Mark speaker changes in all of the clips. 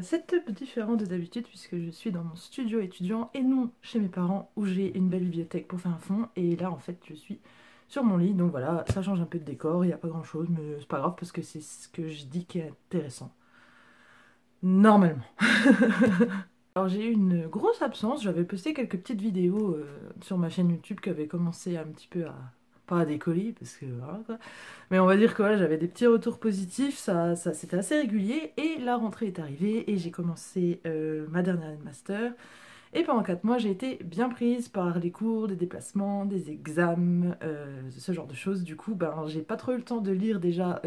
Speaker 1: setup différent de d'habitude puisque je suis dans mon studio étudiant et non chez mes parents où j'ai une belle bibliothèque pour faire un fond, et là en fait je suis sur mon lit, donc voilà, ça change un peu de décor, il n'y a pas grand chose mais c'est pas grave parce que c'est ce que je dis qui est intéressant. Normalement. Alors j'ai eu une grosse absence, j'avais posté quelques petites vidéos sur ma chaîne YouTube qui avaient commencé un petit peu à... pas à décoller parce que voilà quoi. Mais on va dire que voilà, j'avais des petits retours positifs, ça c'était assez régulier, et la rentrée est arrivée et j'ai commencé ma dernière année de master. Et pendant 4 mois, j'ai été bien prise par les cours, des déplacements, des examens, ce genre de choses. Du coup, ben, j'ai pas trop eu le temps de lire déjà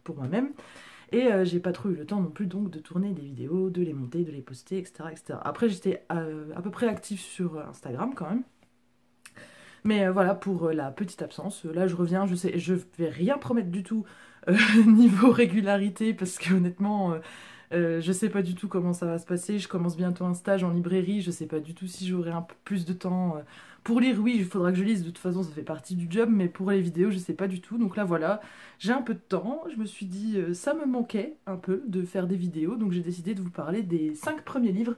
Speaker 1: pour moi-même. Et j'ai pas trop eu le temps non plus donc de tourner des vidéos, de les monter, de les poster, etc. etc. Après, j'étais à peu près active sur Instagram quand même. Mais voilà pour la petite absence. Là, je reviens, je sais, je vais rien promettre du tout niveau régularité parce que honnêtement, je sais pas du tout comment ça va se passer. Je commence bientôt un stage en librairie, je sais pas du tout si j'aurai un peu plus de temps. Pour lire, oui, il faudra que je lise, de toute façon, ça fait partie du job, mais pour les vidéos, je sais pas du tout. Donc là, voilà, j'ai un peu de temps. Je me suis dit, ça me manquait un peu de faire des vidéos, donc j'ai décidé de vous parler des 5 premiers livres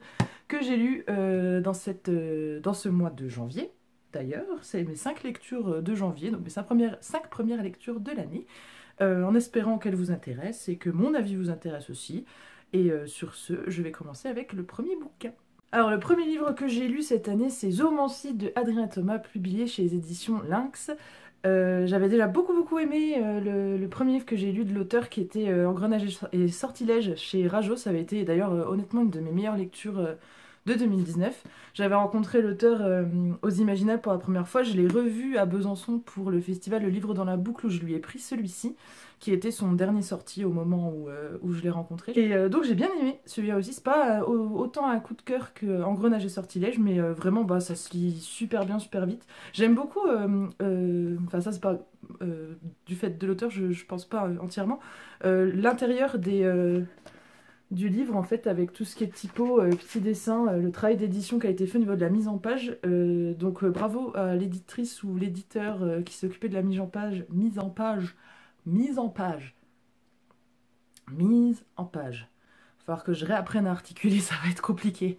Speaker 1: que j'ai lus dans ce mois de janvier. D'ailleurs, c'est mes 5 lectures de janvier, donc mes 5 premières lectures de l'année, en espérant qu'elles vous intéressent et que mon avis vous intéresse aussi. Et sur ce, je vais commencer avec le premier bouquin. Alors, le premier livre que j'ai lu cette année, c'est Zoomancie de Adrien Thomas, publié chez les éditions Lynx. J'avais déjà beaucoup aimé le premier livre que j'ai lu de l'auteur, qui était Engrenage et sortilèges chez Rajo. Ça avait été d'ailleurs honnêtement une de mes meilleures lectures de 2019. J'avais rencontré l'auteur aux Imaginables pour la première fois. Je l'ai revu à Besançon pour le festival Le Livre dans la Boucle, où je lui ai pris celui-ci, qui était son dernier sorti au moment où je l'ai rencontré. Et donc j'ai bien aimé celui-là aussi. C'est pas autant un coup de cœur que Engrenage et sortilèges, mais vraiment bah, ça se lit super bien, super vite. J'aime beaucoup, enfin ça c'est pas du fait de l'auteur, je pense pas entièrement, l'intérieur du livre en fait, avec tout ce qui est typo, petits dessins, le travail d'édition qui a été fait au niveau de la mise en page. Donc bravo à l'éditrice ou l'éditeur qui s'est occupé de la mise en page. Il va falloir que je réapprenne à articuler, ça va être compliqué.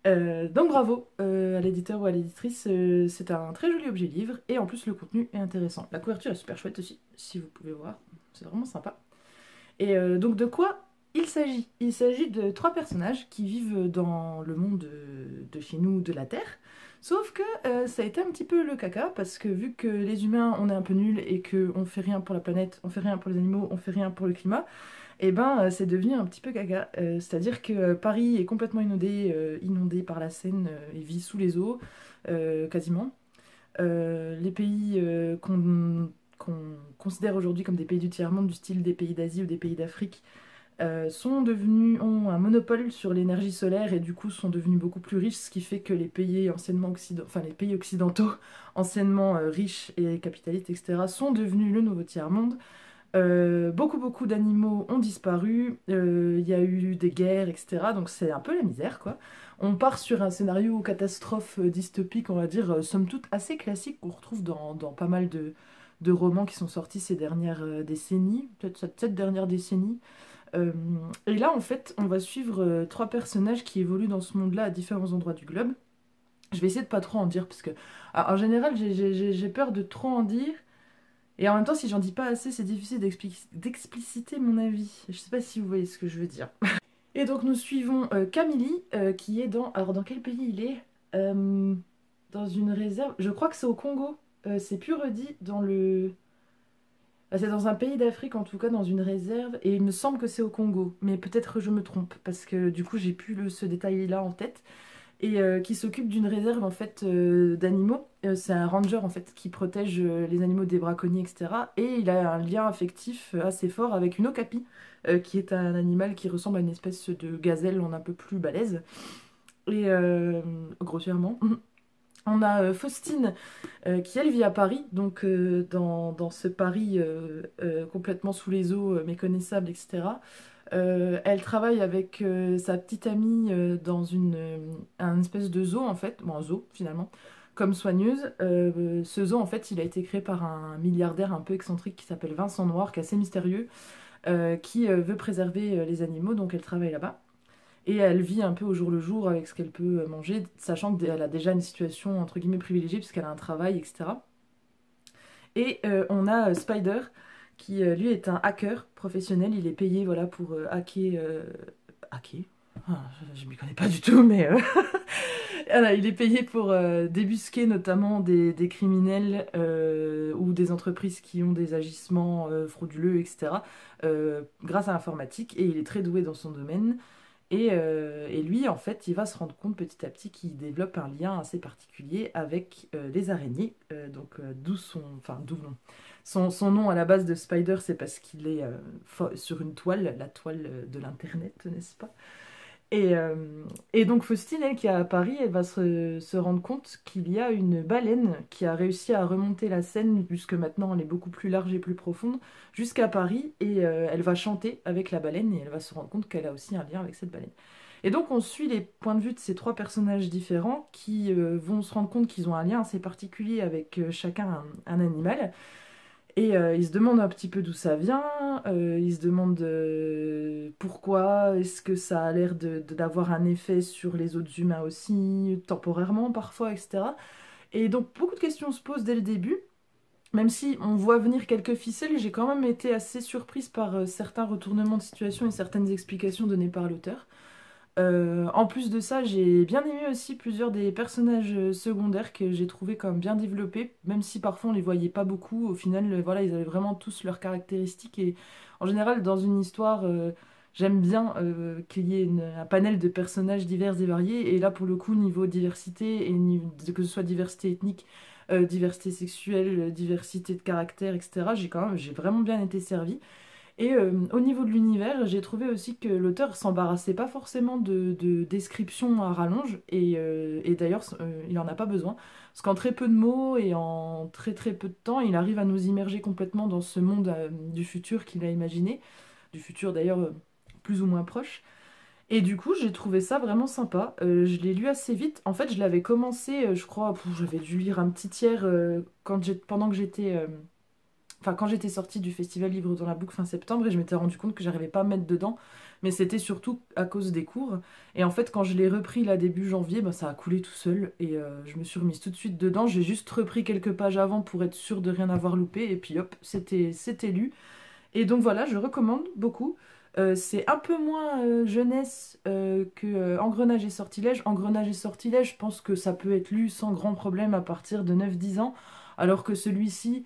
Speaker 1: Donc bravo à l'éditeur ou à l'éditrice, c'est un très joli objet livre, et en plus le contenu est intéressant. La couverture est super chouette aussi, si vous pouvez voir, c'est vraiment sympa. Et donc de quoi il s'agit? Il s'agit de 3 personnages qui vivent dans le monde de chez nous, de la Terre. Sauf que ça a été un petit peu le caca, parce que vu que les humains on est un peu nuls et qu'on fait rien pour la planète, on fait rien pour les animaux, on fait rien pour le climat, et ben c'est devenu un petit peu caca. C'est-à-dire que Paris est complètement inondé par la Seine, et vit sous les eaux, quasiment. Les pays qu'on considère aujourd'hui comme des pays du tiers-monde, du style des pays d'Asie ou des pays d'Afrique, ont un monopole sur l'énergie solaire et du coup sont devenus beaucoup plus riches, ce qui fait que les pays les pays occidentaux, anciennement riches et capitalistes, etc., sont devenus le nouveau tiers-monde. Beaucoup d'animaux ont disparu, il y a eu des guerres, etc. Donc c'est un peu la misère, quoi. On part sur un scénario catastrophe dystopique, on va dire, somme toute assez classique, qu'on retrouve dans pas mal de romans qui sont sortis ces dernières décennies, peut-être cette dernière décennie. Euh, et là, en fait, on va suivre 3 personnages qui évoluent dans ce monde-là à différents endroits du globe. Je vais essayer de pas trop en dire, parce que en général, j'ai peur de trop en dire. Et en même temps, si j'en dis pas assez, c'est difficile d'expliciter mon avis. Je sais pas si vous voyez ce que je veux dire. Et donc nous suivons Camille, qui est dans... Alors dans quel pays il est? Dans une réserve... Je crois que c'est au Congo. C'est plus redit dans le... C'est dans un pays d'Afrique, en tout cas dans une réserve. Et il me semble que c'est au Congo. Mais peut-être que je me trompe, parce que du coup j'ai plus ce détail-là en tête. Et qui s'occupe d'une réserve en fait d'animaux. C'est un ranger en fait qui protège les animaux des braconniers, etc. Et il a un lien affectif assez fort avec une okapi, qui est un animal qui ressemble à une espèce de gazelle en un peu plus balèze. Et grossièrement. On a Faustine qui elle vit à Paris, donc dans ce Paris complètement sous les eaux, méconnaissable, etc. Elle travaille avec sa petite amie dans un espèce de zoo en fait, bon un zoo finalement, comme soigneuse. Ce zoo en fait il a été créé par un milliardaire un peu excentrique qui s'appelle Vincent Noir, qui est assez mystérieux, qui veut préserver les animaux, donc elle travaille là-bas. et elle vit un peu au jour le jour avec ce qu'elle peut manger, sachant qu'elle a déjà une situation entre guillemets privilégiée puisqu'elle a un travail, etc. Et on a Spider qui lui est un hacker professionnel, il est payé voilà pour hacker. Hacker? Ah, je m'y connais pas du tout, mais voilà, il est payé pour débusquer notamment des criminels ou des entreprises qui ont des agissements frauduleux, etc. Grâce à l'informatique, et il est très doué dans son domaine. Et lui, en fait, il va se rendre compte petit à petit qu'il développe un lien assez particulier avec les araignées. D'où son, enfin, d'où non. Son nom à la base de Spider, c'est parce qu'il est sur une toile, la toile de l'internet, n'est-ce pas? Et, euh, et donc Faustine, elle qui est à Paris, elle va se rendre compte qu'il y a une baleine qui a réussi à remonter la Seine, puisque maintenant elle est beaucoup plus large et plus profonde, jusqu'à Paris, et elle va chanter avec la baleine, et elle va se rendre compte qu'elle a aussi un lien avec cette baleine. Et donc on suit les points de vue de ces trois personnages différents qui vont se rendre compte qu'ils ont un lien assez particulier avec chacun un animal. Et ils se demandent un petit peu d'où ça vient, ils se demandent pourquoi, est-ce que ça a l'air d'avoir un effet sur les autres humains aussi, temporairement parfois, etc. Et donc beaucoup de questions se posent dès le début, même si on voit venir quelques ficelles, j'ai quand même été assez surprise par certains retournements de situation et certaines explications données par l'auteur. En plus de ça, j'ai bien aimé aussi plusieurs des personnages secondaires que j'ai trouvé comme bien développés, même si parfois on les voyait pas beaucoup. Au final, voilà, ils avaient vraiment tous leurs caractéristiques et en général, dans une histoire, j'aime bien qu'il y ait un panel de personnages divers et variés. Et là, pour le coup, niveau diversité et que ce soit diversité ethnique, diversité sexuelle, diversité de caractère, etc. J'ai vraiment bien été servie. Et au niveau de l'univers, j'ai trouvé aussi que l'auteur s'embarrassait pas forcément de descriptions à rallonge, et d'ailleurs, il en a pas besoin, parce qu'en très peu de mots et en très très peu de temps, il arrive à nous immerger complètement dans ce monde du futur qu'il a imaginé, du futur d'ailleurs plus ou moins proche. Et du coup, j'ai trouvé ça vraiment sympa. Je l'ai lu assez vite. En fait, je l'avais commencé, je crois, j'avais dû lire un petit tiers pendant que j'étais enfin, quand j'étais sortie du festival Livre dans la boucle fin septembre, et je m'étais rendu compte que j'arrivais pas à me mettre dedans, mais c'était surtout à cause des cours. Et en fait, quand je l'ai repris là début janvier, bah, ça a coulé tout seul, et je me suis remise tout de suite dedans. J'ai juste repris quelques pages avant pour être sûre de rien avoir loupé, et puis hop, c'était lu. Et donc voilà, je recommande beaucoup. C'est un peu moins jeunesse que Engrenage et Sortilège. Engrenage et Sortilège, je pense que ça peut être lu sans grand problème à partir de 9-10 ans, alors que celui-ci,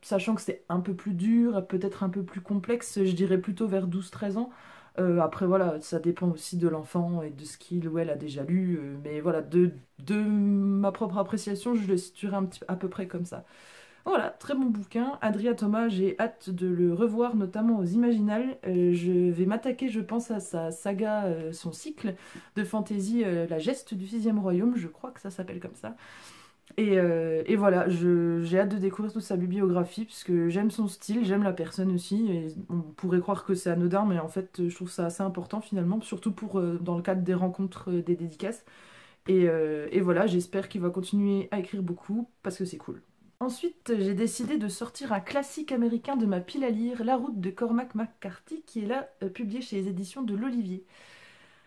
Speaker 1: sachant que c'est un peu plus dur, peut-être un peu plus complexe, je dirais plutôt vers 12-13 ans. Après voilà, ça dépend aussi de l'enfant et de ce qu'il ou elle a déjà lu, mais voilà, de ma propre appréciation, je le situerai à peu près comme ça. Voilà, très bon bouquin. Adrien Thomas, j'ai hâte de le revoir, notamment aux Imaginales. Je vais m'attaquer, je pense, à sa saga, son cycle de fantasy, La Geste du Sixième Royaume, je crois que ça s'appelle comme ça. Et voilà, j'ai hâte de découvrir toute sa bibliographie, puisque j'aime son style, j'aime la personne aussi. Et on pourrait croire que c'est anodin, mais en fait, je trouve ça assez important finalement, surtout dans le cadre des rencontres, des dédicaces. Et voilà, j'espère qu'il va continuer à écrire beaucoup, parce que c'est cool. Ensuite, j'ai décidé de sortir un classique américain de ma pile à lire, La route de Cormac McCarthy, qui est là, publié chez les éditions de l'Olivier.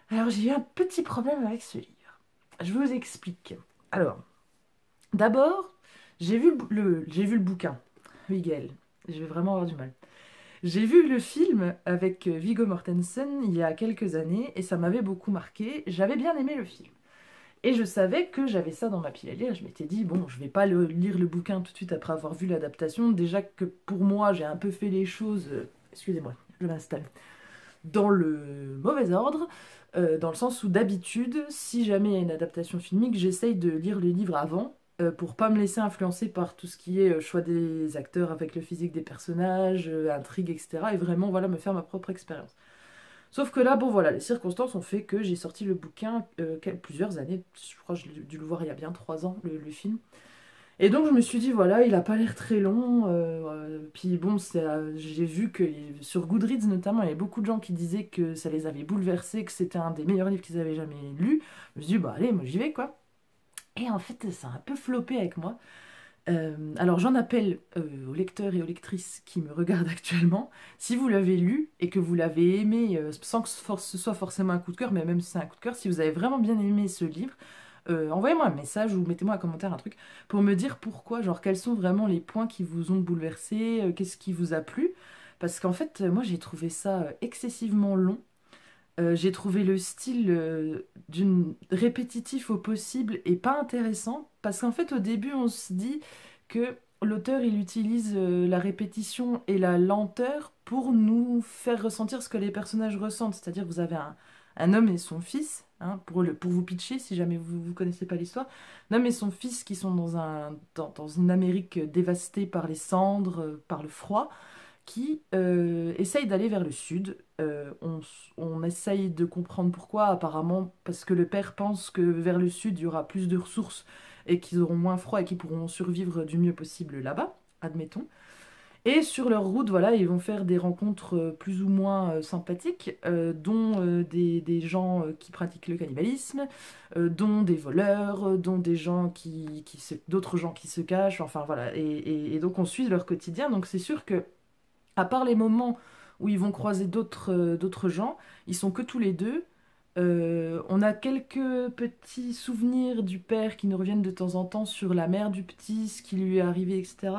Speaker 1: Alors, j'ai eu un petit problème avec ce livre. Je vous explique. Alors, d'abord, j'ai vu le bouquin. Miguel, je vais vraiment avoir du mal. J'ai vu le film avec Viggo Mortensen il y a quelques années, et ça m'avait beaucoup marqué. J'avais bien aimé le film. Et je savais que j'avais ça dans ma pile à lire. Je m'étais dit, bon, je vais pas lire le bouquin tout de suite après avoir vu l'adaptation. Déjà que pour moi, j'ai un peu fait les choses, excusez-moi, je m'installe, dans le mauvais ordre, dans le sens où d'habitude, si jamais il y a une adaptation filmique, j'essaye de lire le livre avant, pour pas me laisser influencer par tout ce qui est choix des acteurs avec le physique des personnages, intrigue, etc. Et vraiment, voilà, me faire ma propre expérience. Sauf que là, bon voilà, les circonstances ont fait que j'ai sorti le bouquin plusieurs années, je crois que j'ai dû le voir il y a bien 3 ans, le film. Et donc je me suis dit, voilà, il a pas l'air très long, puis bon, j'ai vu que sur Goodreads notamment, il y avait beaucoup de gens qui disaient que ça les avait bouleversés, que c'était un des meilleurs livres qu'ils avaient jamais lu. Je me suis dit, bah allez, moi j'y vais quoi. Et en fait, ça a un peu floppé avec moi. Alors j'en appelle aux lecteurs et aux lectrices qui me regardent actuellement. Si vous l'avez lu et que vous l'avez aimé, sans que ce soit forcément un coup de cœur, mais même si c'est un coup de cœur, si vous avez vraiment bien aimé ce livre, envoyez-moi un message ou mettez-moi un commentaire, un truc, pour me dire pourquoi, genre quels sont vraiment les points qui vous ont bouleversé, qu'est-ce qui vous a plu. Parce qu'en fait, moi j'ai trouvé ça excessivement long. J'ai trouvé le style d'une répétitif au possible et pas intéressant parce qu'en fait au début on se dit que l'auteur il utilise la répétition et la lenteur pour nous faire ressentir ce que les personnages ressentent. C'est-à-dire vous avez un homme et son fils, hein, pour vous pitcher si jamais vous ne connaissez pas l'histoire, un homme et son fils qui sont dans une Amérique dévastée par les cendres, par le froid qui essaye d'aller vers le sud. On essaye de comprendre pourquoi, apparemment, parce que le père pense que vers le sud, il y aura plus de ressources et qu'ils auront moins froid et qu'ils pourront survivre du mieux possible là-bas, admettons. Et sur leur route, voilà, ils vont faire des rencontres plus ou moins sympathiques, dont des gens qui pratiquent le cannibalisme, dont des voleurs, dont des gens d'autres gens qui se cachent, enfin voilà. Et donc on suit leur quotidien. Donc c'est sûr que à part les moments où ils vont croiser d'autres gens, ils sont que tous les deux. On a quelques petits souvenirs du père qui nous reviennent de temps en temps sur la mère du petit, ce qui lui est arrivé, etc.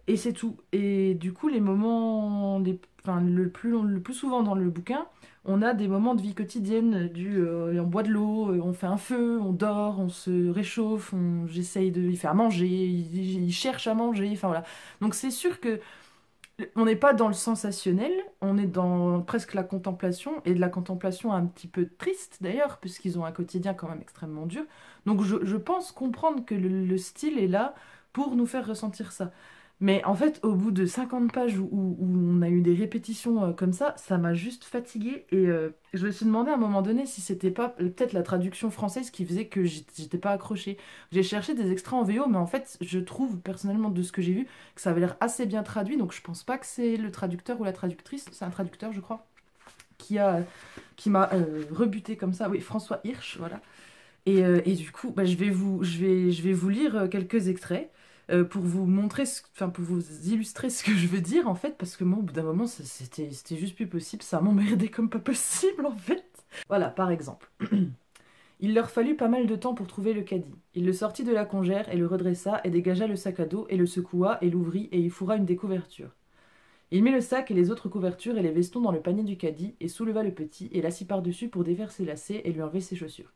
Speaker 1: Et c'est tout. Et du coup, les moments, enfin, le plus souvent dans le bouquin, on a des moments de vie quotidienne, on boit de l'eau, on fait un feu, on dort, on se réchauffe, il fait à manger, il cherche à manger, enfin voilà. Donc c'est sûr que on n'est pas dans le sensationnel, on est dans presque la contemplation, et de la contemplation un petit peu triste d'ailleurs, puisqu'ils ont un quotidien quand même extrêmement dur. Donc je pense comprendre que le style est là pour nous faire ressentir ça. Mais en fait, au bout de 50 pages où on a eu des répétitions comme ça m'a juste fatiguée. Et je me suis demandé à un moment donné si c'était pas peut-être la traduction française qui faisait que j'étais pas accrochée. J'ai cherché des extraits en VO, mais en fait, je trouve personnellement de ce que j'ai vu que ça avait l'air assez bien traduit. Donc je pense pas que c'est le traducteur ou la traductrice, c'est un traducteur, je crois, qui m'a rebuté comme ça. Oui, François Hirsch, voilà. Et du coup, bah, je vais vous lire quelques extraits pour vous montrer, enfin pour vous illustrer ce que je veux dire en fait, parce que moi, au bout d'un moment, c'était juste plus possible, ça m'emmerdait comme pas possible en fait. Voilà, par exemple. Il leur fallut pas mal de temps pour trouver le caddie. Il le sortit de la congère et le redressa et dégagea le sac à dos et le secoua et l'ouvrit et y fourra une des couvertures. Il mit le sac et les autres couvertures et les vestons dans le panier du caddie et souleva le petit et l'assit par-dessus pour défaire ses lacets et lui enlever ses chaussures.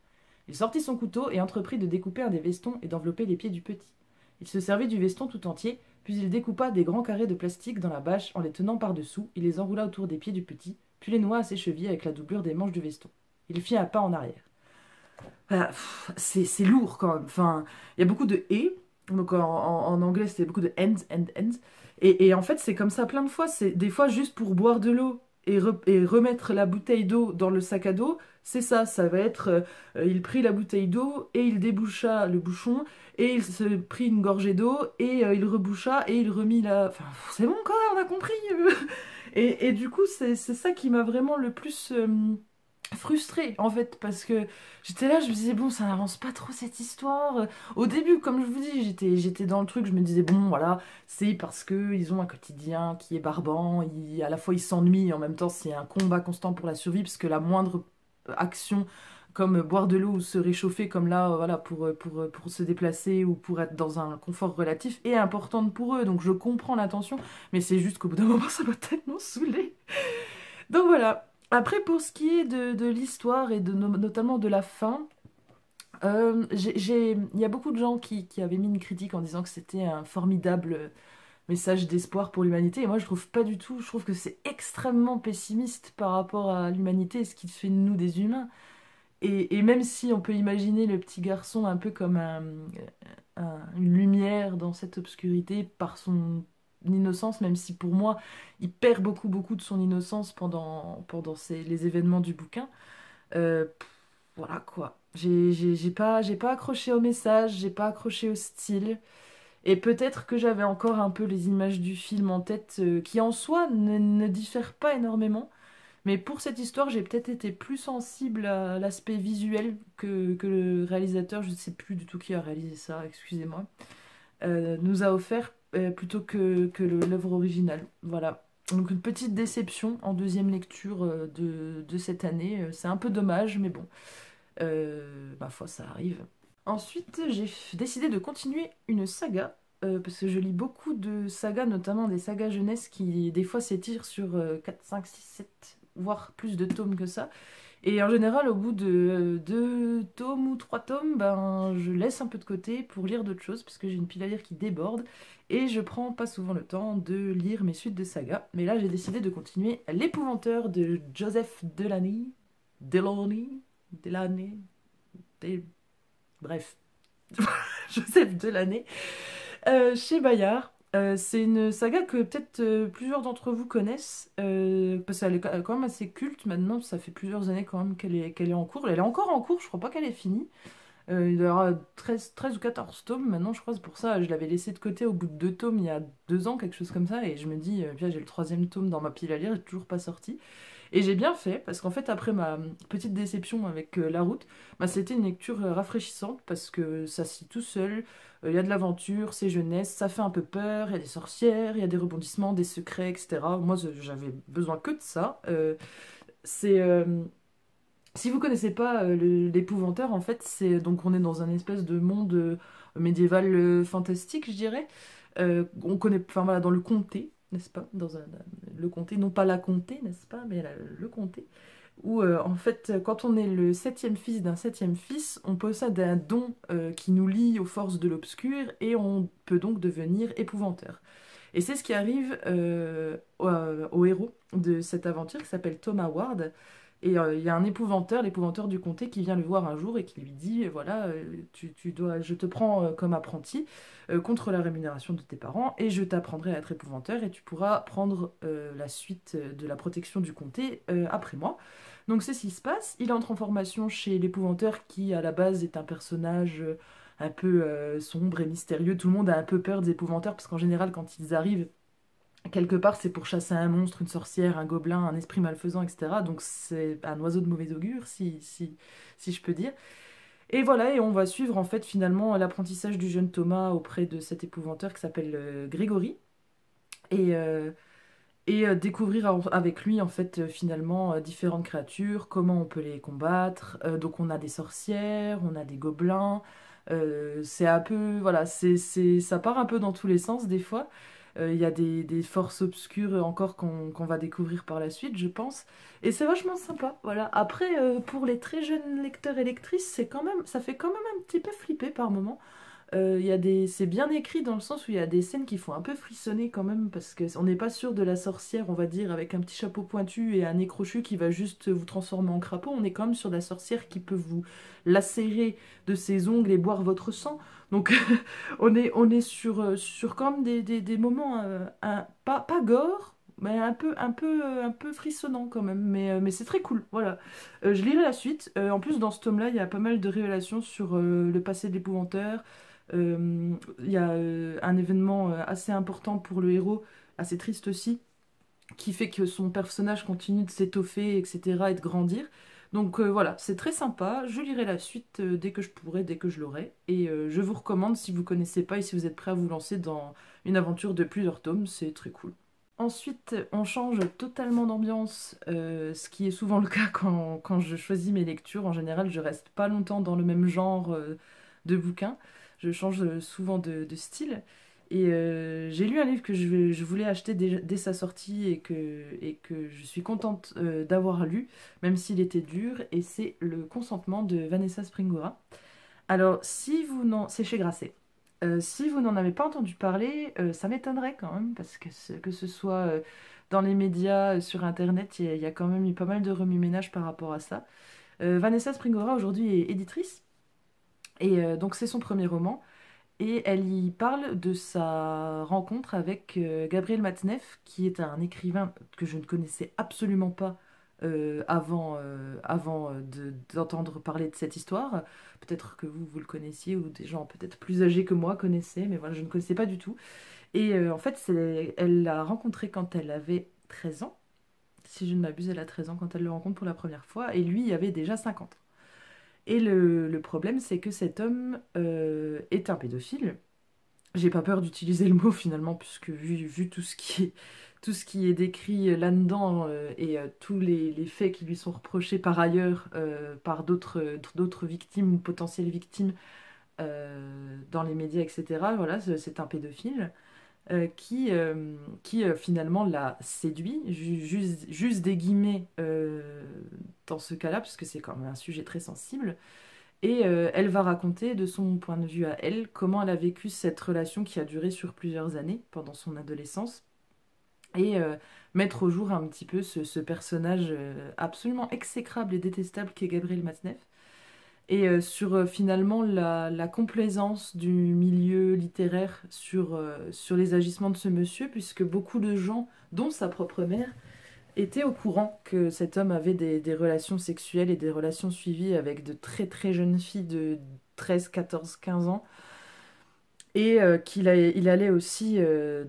Speaker 1: Il sortit son couteau et entreprit de découper un des vestons et d'envelopper les pieds du petit. Il se servit du veston tout entier, puis il découpa des grands carrés de plastique dans la bâche en les tenant par-dessous, il les enroula autour des pieds du petit, puis les noua à ses chevilles avec la doublure des manches du veston. Il fit un pas en arrière. Voilà, c'est lourd quand même. Enfin, il y a beaucoup de et, donc en anglais c'était beaucoup de ends. Et en fait c'est comme ça plein de fois. C'est des fois juste pour boire de l'eau et remettre la bouteille d'eau dans le sac à dos. C'est ça, ça va être il prit la bouteille d'eau et il déboucha le bouchon et il se prit une gorgée d'eau et il reboucha et il remit la. Enfin, c'est bon quoi, on a compris. Et du coup c'est ça qui m'a vraiment le plus frustrée en fait parce que j'étais là, je me disais bon ça n'avance pas trop cette histoire. Au début comme je vous dis j'étais dans le truc, je me disais bon voilà c'est parce que ils ont un quotidien qui est barbant, à la fois ils s'ennuient et en même temps c'est un combat constant pour la survie parce que la moindre action comme boire de l'eau ou se réchauffer comme là voilà pour se déplacer ou pour être dans un confort relatif est importante pour eux donc je comprends l'intention mais c'est juste qu'au bout d'un moment ça m'a tellement saoulée. Donc voilà. Après, pour ce qui est de l'histoire et notamment de la fin, il y a beaucoup de gens qui avaient mis une critique en disant que c'était un formidable message d'espoir pour l'humanité. Et moi, je trouve pas du tout. Je trouve que c'est extrêmement pessimiste par rapport à l'humanité et ce qui fait de nous des humains. Et même si on peut imaginer le petit garçon un peu comme une lumière dans cette obscurité par son innocence, même si pour moi, il perd beaucoup de son innocence pendant les événements du bouquin. Voilà quoi. J'ai pas accroché au message, j'ai pas accroché au style. Et peut-être que j'avais encore un peu les images du film en tête, qui en soi ne diffèrent pas énormément. Mais pour cette histoire, j'ai peut-être été plus sensible à l'aspect visuel que le réalisateur. Je ne sais plus du tout qui a réalisé ça, excusez-moi. nous a offert plutôt que l'œuvre originale. Voilà. Donc une petite déception en deuxième lecture de cette année. C'est un peu dommage, mais bon, ma foi, ça arrive. Ensuite, j'ai décidé de continuer une saga, parce que je lis beaucoup de sagas, notamment des sagas jeunesse qui des fois s'étirent sur 4, 5, 6, 7, voire plus de tomes que ça. Et en général, au bout de 2 tomes ou 3 tomes, ben, je laisse un peu de côté pour lire d'autres choses, parce que j'ai une pile à lire qui déborde, et je prends pas souvent le temps de lire mes suites de sagas. Mais là, j'ai décidé de continuer L'Épouvanteur de Joseph Delaney, bref, Joseph Delaney, chez Bayard. C'est une saga que peut-être plusieurs d'entre vous connaissent, parce qu'elle est quand même assez culte maintenant, ça fait plusieurs années quand même qu'elle est en cours. Elle est encore en cours, je crois pas qu'elle est finie. Il doit y avoir 13 ou 14 tomes maintenant, je crois, c'est pour ça je l'avais laissé de côté au bout de 2 tomes il y a 2 ans, quelque chose comme ça, et je me dis, puis là, j'ai le troisième tome dans ma pile à lire, il est toujours pas sorti. Et j'ai bien fait, parce qu'en fait, après ma petite déception avec La Route, bah, c'était une lecture rafraîchissante, parce que ça se lit tout seul, il y a de l'aventure, c'est jeunesse, ça fait un peu peur, il y a des sorcières, il y a des rebondissements, des secrets, etc. Moi, j'avais besoin que de ça. C'est... Si vous connaissez pas l'épouvanteur, en fait, c'est donc on est dans un espèce de monde médiéval fantastique, je dirais. On connaît, enfin voilà, dans le comté, n'est-ce pas? Le comté, non pas la comté, n'est-ce pas? Mais le comté. Où en fait, quand on est le septième fils d'un septième fils, on possède un don qui nous lie aux forces de l'obscur et on peut donc devenir épouvanteur. Et c'est ce qui arrive au héros de cette aventure qui s'appelle Thomas Ward. Et il y a un épouvanteur, l'épouvanteur du comté, qui vient le voir un jour et qui lui dit, voilà, je te prends comme apprenti contre la rémunération de tes parents et je t'apprendrai à être épouvanteur et tu pourras prendre la suite de la protection du comté après moi. Donc c'est ce qui se passe. Il entre en formation chez l'épouvanteur qui, à la base, est un personnage un peu sombre et mystérieux. Tout le monde a un peu peur des épouvanteurs parce qu'en général, quand ils arrivent, quelque part, c'est pour chasser un monstre, une sorcière, un gobelin, un esprit malfaisant, etc. Donc c'est un oiseau de mauvais augure, si je peux dire. Et voilà, et on va suivre en fait finalement l'apprentissage du jeune Thomas auprès de cet épouvanteur qui s'appelle Grégory. Et, découvrir avec lui en fait finalement différentes créatures, comment on peut les combattre. Donc on a des sorcières, on a des gobelins. C'est un peu, voilà, ça part un peu dans tous les sens des fois. Il y a des forces obscures encore qu'on va découvrir par la suite, je pense. Et c'est vachement sympa, voilà. Après, pour les très jeunes lecteurs et lectrices, ça fait quand même un petit peu flipper par moments. C'est bien écrit dans le sens où il y a des scènes qui font un peu frissonner quand même, parce qu'on n'est pas sûr de la sorcière, on va dire, avec un petit chapeau pointu et un nez crochu qui va juste vous transformer en crapaud. On est quand même sur la sorcière qui peut vous lacérer de ses ongles et boire votre sang. Donc on est sur quand même des moments pas gore, mais un peu frissonnant quand même. Mais c'est très cool, voilà. Je lirai la suite. En plus, dans ce tome-là, il y a pas mal de révélations sur le passé de l'épouvanteur. Il y a un événement assez important pour le héros, assez triste aussi, qui fait que son personnage continue de s'étoffer, etc., et de grandir. Donc voilà, c'est très sympa. Je lirai la suite dès que je pourrai, dès que je l'aurai. Et je vous recommande si vous connaissez pas et si vous êtes prêt à vous lancer dans une aventure de plusieurs tomes, c'est très cool. Ensuite, on change totalement d'ambiance, ce qui est souvent le cas quand je choisis mes lectures. En général, je reste pas longtemps dans le même genre de bouquin. Je change souvent de style. Et j'ai lu un livre que je voulais acheter dès sa sortie et que je suis contente d'avoir lu, même s'il était dur, et c'est Le Consentement de Vanessa Springora. Alors, si vous n'en... c'est chez Grasset. Si vous n'en avez pas entendu parler, ça m'étonnerait quand même, parce que ce soit dans les médias, sur Internet, il y a quand même eu pas mal de remue-ménage par rapport à ça. Vanessa Springora, aujourd'hui, est éditrice, et donc c'est son premier roman. Et elle y parle de sa rencontre avec Gabriel Matzneff, qui est un écrivain que je ne connaissais absolument pas avant d'entendre parler de cette histoire. Peut-être que vous le connaissiez, ou des gens peut-être plus âgés que moi connaissaient, mais voilà, je ne connaissais pas du tout. Et en fait, elle l'a rencontré quand elle avait 13 ans. Si je ne m'abuse, elle a 13 ans quand elle le rencontre pour la première fois, et lui, il avait déjà 50 ans. Et le problème, c'est que cet homme est un pédophile, J'ai pas peur d'utiliser le mot finalement, puisque vu tout ce qui est décrit là-dedans et tous les faits qui lui sont reprochés par ailleurs par d'autres victimes ou potentielles victimes dans les médias, etc. Voilà, c'est un pédophile qui finalement l'a séduit, juste des guillemets dans ce cas-là, parce que c'est quand même un sujet très sensible. Et elle va raconter de son point de vue à elle comment elle a vécu cette relation qui a duré sur plusieurs années pendant son adolescence et mettre au jour un petit peu ce personnage absolument exécrable et détestable qu'est Gabriel Matzneff et sur finalement la complaisance du milieu littéraire sur les agissements de ce monsieur, puisque beaucoup de gens, dont sa propre mère, étaient au courant que cet homme avait des relations sexuelles et des relations suivies avec de très très jeunes filles de 13, 14, 15 ans, et il allait aussi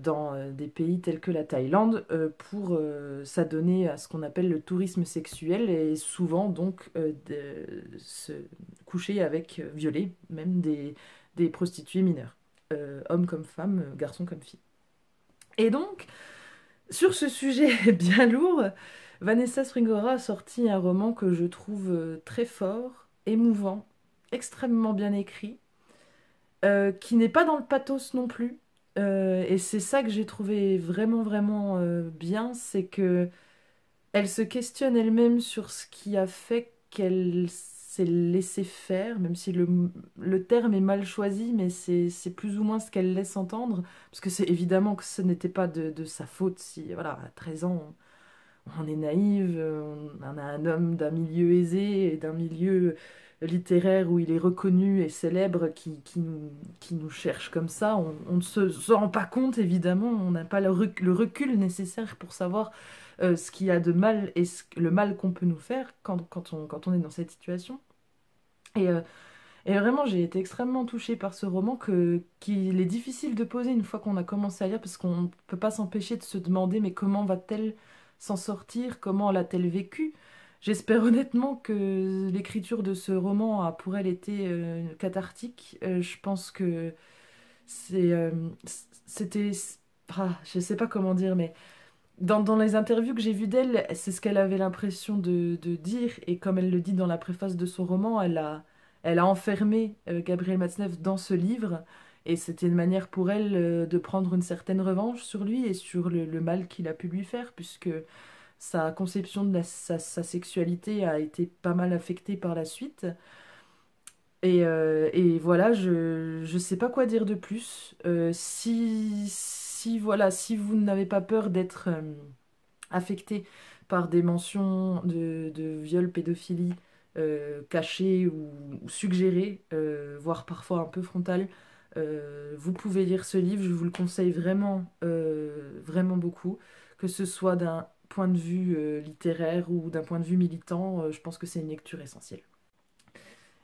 Speaker 1: dans des pays tels que la Thaïlande pour s'adonner à ce qu'on appelle le tourisme sexuel et souvent donc se coucher avec, violer même des prostituées mineures, hommes comme femmes, garçons comme filles. Et donc, sur ce sujet bien lourd, Vanessa Springora a sorti un roman que je trouve très fort, émouvant, extrêmement bien écrit qui n'est pas dans le pathos non plus. Et c'est ça que j'ai trouvé vraiment, vraiment bien, c'est que elle se questionne elle-même sur ce qui a fait qu'elle s'est laissée faire, même si le terme est mal choisi, mais c'est plus ou moins ce qu'elle laisse entendre, parce que c'est évidemment que ce n'était pas de sa faute si, voilà, à 13 ans, on est naïve, on a un homme d'un milieu aisé et d'un milieu littéraire où il est reconnu et célèbre qui nous cherche comme ça. On ne se rend pas compte, évidemment, on n'a pas le recul nécessaire pour savoir ce qu'il y a de mal et le mal qu'on peut nous faire quand on est dans cette situation. Et, euh, et vraiment, j'ai été extrêmement touchée par ce roman qu'il est difficile de poser une fois qu'on a commencé à lire, parce qu'on ne peut pas s'empêcher de se demander, mais comment va-t-elle s'en sortir? Comment l'a-t-elle vécu? J'espère honnêtement que l'écriture de ce roman a pour elle été cathartique. Je pense que c'est, c'était... je sais pas comment dire, mais dans les interviews que j'ai vues d'elle, c'est ce qu'elle avait l'impression de dire, et comme elle le dit dans la préface de son roman, elle a enfermé Gabriel Matzneff dans ce livre, et c'était une manière pour elle de prendre une certaine revanche sur lui et sur le mal qu'il a pu lui faire, puisque sa conception de sa sexualité a été pas mal affectée par la suite. Et voilà, je sais pas quoi dire de plus. Voilà, si vous n'avez pas peur d'être affecté par des mentions de viol, pédophilie cachées ou suggérées, voire parfois un peu frontales, vous pouvez lire ce livre, je vous le conseille vraiment, vraiment beaucoup, que ce soit d'un point de vue littéraire ou d'un point de vue militant, je pense que c'est une lecture essentielle.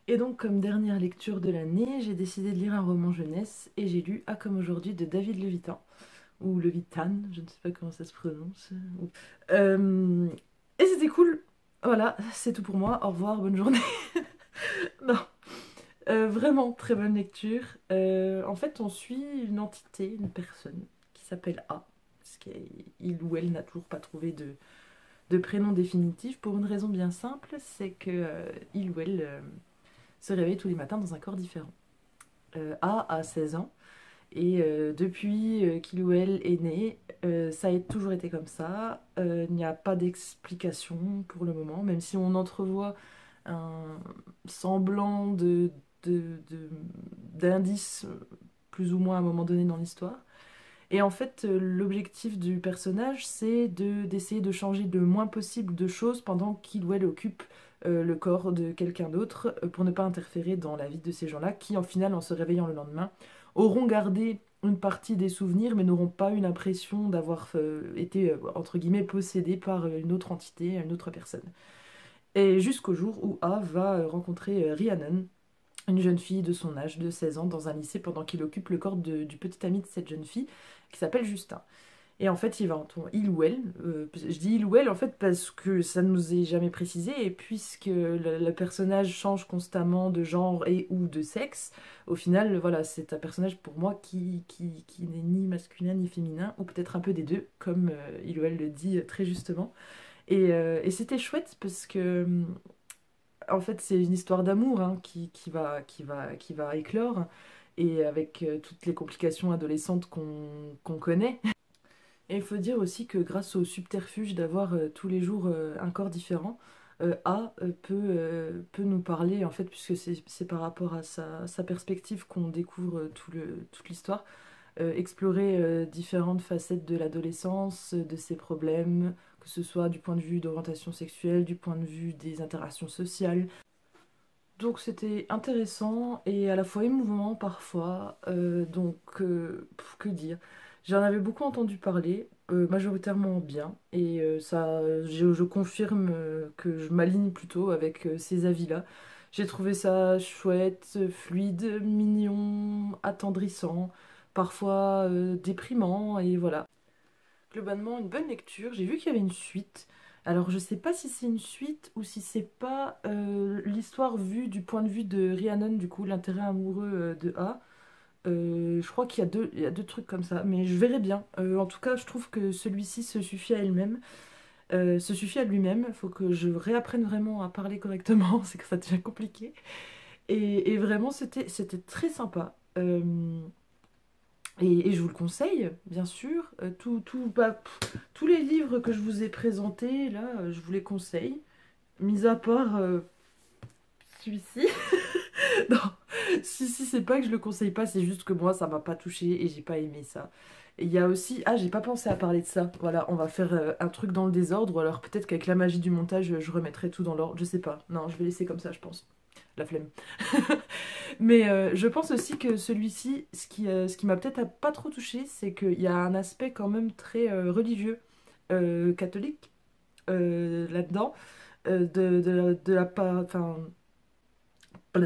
Speaker 1: Et donc, comme dernière lecture de l'année, j'ai décidé de lire un roman jeunesse et j'ai lu À comme aujourd'hui de David Levitan, ou Levitan, je ne sais pas comment ça se prononce. Euh, et c'était cool. Voilà, c'est tout pour moi. Au revoir, bonne journée. Non, vraiment très bonne lecture. En fait, on suit une entité, une personne qui s'appelle A, parce qu'il ou elle n'a toujours pas trouvé de prénom définitif pour une raison bien simple, c'est que il ou elle se réveille tous les matins dans un corps différent. A 16 ans. Et depuis qu'il ou elle est né, ça a toujours été comme ça. Il n'y a pas d'explication pour le moment, même si on entrevoit un semblant de- d'indice plus ou moins à un moment donné dans l'histoire. Et en fait, l'objectif du personnage, c'est d'essayer de changer le moins possible de choses pendant qu'il ou elle occupe le corps de quelqu'un d'autre pour ne pas interférer dans la vie de ces gens-là qui, en final, en se réveillant le lendemain, auront gardé une partie des souvenirs mais n'auront pas eu l'impression d'avoir été, entre guillemets, possédés par une autre entité, une autre personne. Et jusqu'au jour où A va rencontrer Rhiannon, une jeune fille de son âge, de 16 ans, dans un lycée pendant qu'il occupe le corps du petit ami de cette jeune fille qui s'appelle Justin. Et en fait, il ou elle, je dis il ou elle en fait parce que ça ne nous est jamais précisé, et puisque le personnage change constamment de genre et ou de sexe, au final, voilà, c'est un personnage pour moi qui n'est ni masculin ni féminin, ou peut-être un peu des deux, comme il ou elle le dit très justement. Et c'était chouette parce que, en fait, c'est une histoire d'amour hein, qui va éclore, et avec toutes les complications adolescentes qu'on connaît. Et il faut dire aussi que grâce au subterfuge d'avoir tous les jours un corps différent, peut nous parler, en fait, puisque c'est par rapport à sa perspective qu'on découvre toute l'histoire, explorer différentes facettes de l'adolescence, de ses problèmes, que ce soit du point de vue d'orientation sexuelle, du point de vue des interactions sociales. Donc c'était intéressant et à la fois émouvant parfois. Que dire? J'en avais beaucoup entendu parler, majoritairement bien, et je confirme que je m'aligne plutôt avec ces avis-là. J'ai trouvé ça chouette, fluide, mignon, attendrissant, parfois déprimant, et voilà. Globalement, une bonne lecture. J'ai vu qu'il y avait une suite. Alors, je sais pas si c'est une suite ou si c'est pas l'histoire vue du point de vue de Rhiannon, du coup, l'intérêt amoureux de A. Je crois il y a deux trucs comme ça, mais je verrai bien. En tout cas, je trouve que celui-ci se suffit à elle-même, se suffit à lui-même. Il faut que je réapprenne vraiment à parler correctement, c'est que ça devient compliqué. Et vraiment, c'était très sympa. Et je vous le conseille, bien sûr. Tous les livres que je vous ai présentés, là, je vous les conseille. Mis à part celui-ci. Non, si, c'est pas que je le conseille pas, c'est juste que moi, ça m'a pas touché et j'ai pas aimé ça. Et il y a aussi... Ah, j'ai pas pensé à parler de ça. Voilà, on va faire un truc dans le désordre, ou alors peut-être qu'avec la magie du montage, je remettrai tout dans l'ordre. Je sais pas. Non, je vais laisser comme ça, je pense. La flemme. Mais je pense aussi que celui-ci, ce qui m'a peut-être pas trop touché, c'est qu'il y a un aspect quand même très religieux, catholique, là-dedans, de la part... Enfin... Il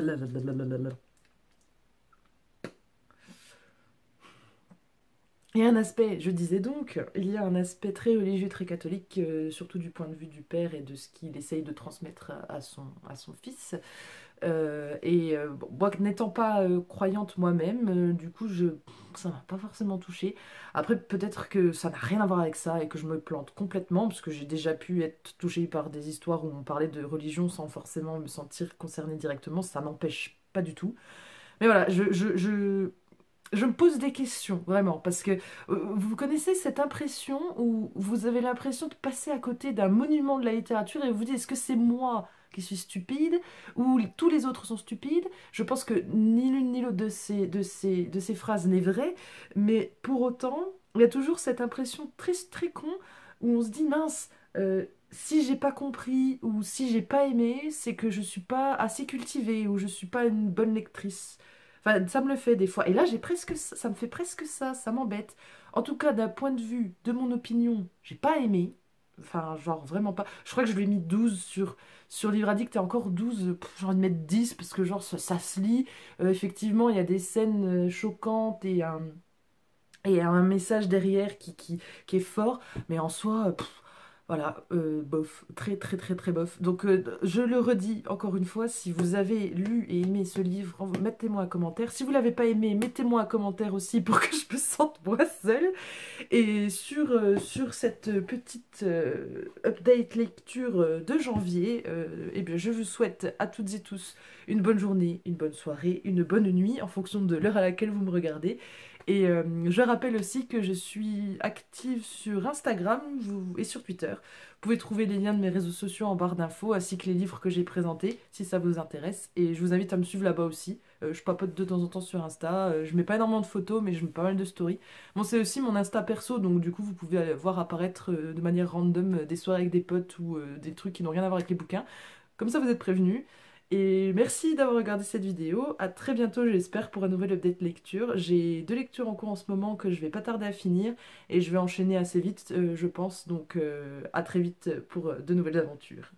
Speaker 1: y a un aspect, je disais donc, il y a un aspect très religieux, très catholique, surtout du point de vue du père et de ce qu'il essaye de transmettre à son fils. Bon, moi, n'étant pas croyante moi-même, du coup, ça m'a pas forcément touchée. Après, peut-être que ça n'a rien à voir avec ça et que je me plante complètement, parce que j'ai déjà pu être touchée par des histoires où on parlait de religion sans forcément me sentir concernée directement. Ça n'empêche pas du tout. Mais voilà, je me pose des questions, vraiment, parce que vous connaissez cette impression où vous avez l'impression de passer à côté d'un monument de la littérature et vous vous dites, est-ce que c'est moi qui suis stupide ou tous les autres sont stupides? Je pense que ni l'une ni l'autre de ces phrases n'est vraie, mais pour autant, il y a toujours cette impression très, très con où on se dit, mince, si j'ai pas compris ou si j'ai pas aimé, c'est que je suis pas assez cultivée ou je suis pas une bonne lectrice. Enfin, ça me le fait des fois. Et là, ça me fait presque ça m'embête. En tout cas, d'un point de vue de mon opinion, j'ai pas aimé. Enfin, genre vraiment pas. Je crois que je lui ai mis 12 sur Livre Addict et encore 12, j'ai envie de mettre 10 parce que genre ça se lit. Effectivement, il y a des scènes choquantes et un message derrière qui est fort. Mais en soi, voilà, bof, très très très très bof. Donc je le redis encore une fois, si vous avez lu et aimé ce livre, mettez-moi un commentaire. Si vous l'avez pas aimé, mettez-moi un commentaire aussi pour que je me sente moi seule. Et sur cette petite update lecture de janvier, eh bien, je vous souhaite à toutes et tous une bonne journée, une bonne soirée, une bonne nuit en fonction de l'heure à laquelle vous me regardez. Et je rappelle aussi que je suis active sur Instagram et sur Twitter. Vous pouvez trouver les liens de mes réseaux sociaux en barre d'infos, ainsi que les livres que j'ai présentés, si ça vous intéresse. Et je vous invite à me suivre là-bas aussi. Je papote de temps en temps sur Insta. Je mets pas énormément de photos, mais je mets pas mal de stories. Bon, c'est aussi mon Insta perso, donc du coup, vous pouvez aller voir apparaître de manière random des soirées avec des potes ou des trucs qui n'ont rien à voir avec les bouquins. Comme ça, vous êtes prévenus. Et merci d'avoir regardé cette vidéo. À très bientôt, j'espère, pour un nouvel update lecture. J'ai 2 lectures en cours en ce moment que je vais pas tarder à finir et je vais enchaîner assez vite, je pense. Donc, à très vite pour de nouvelles aventures.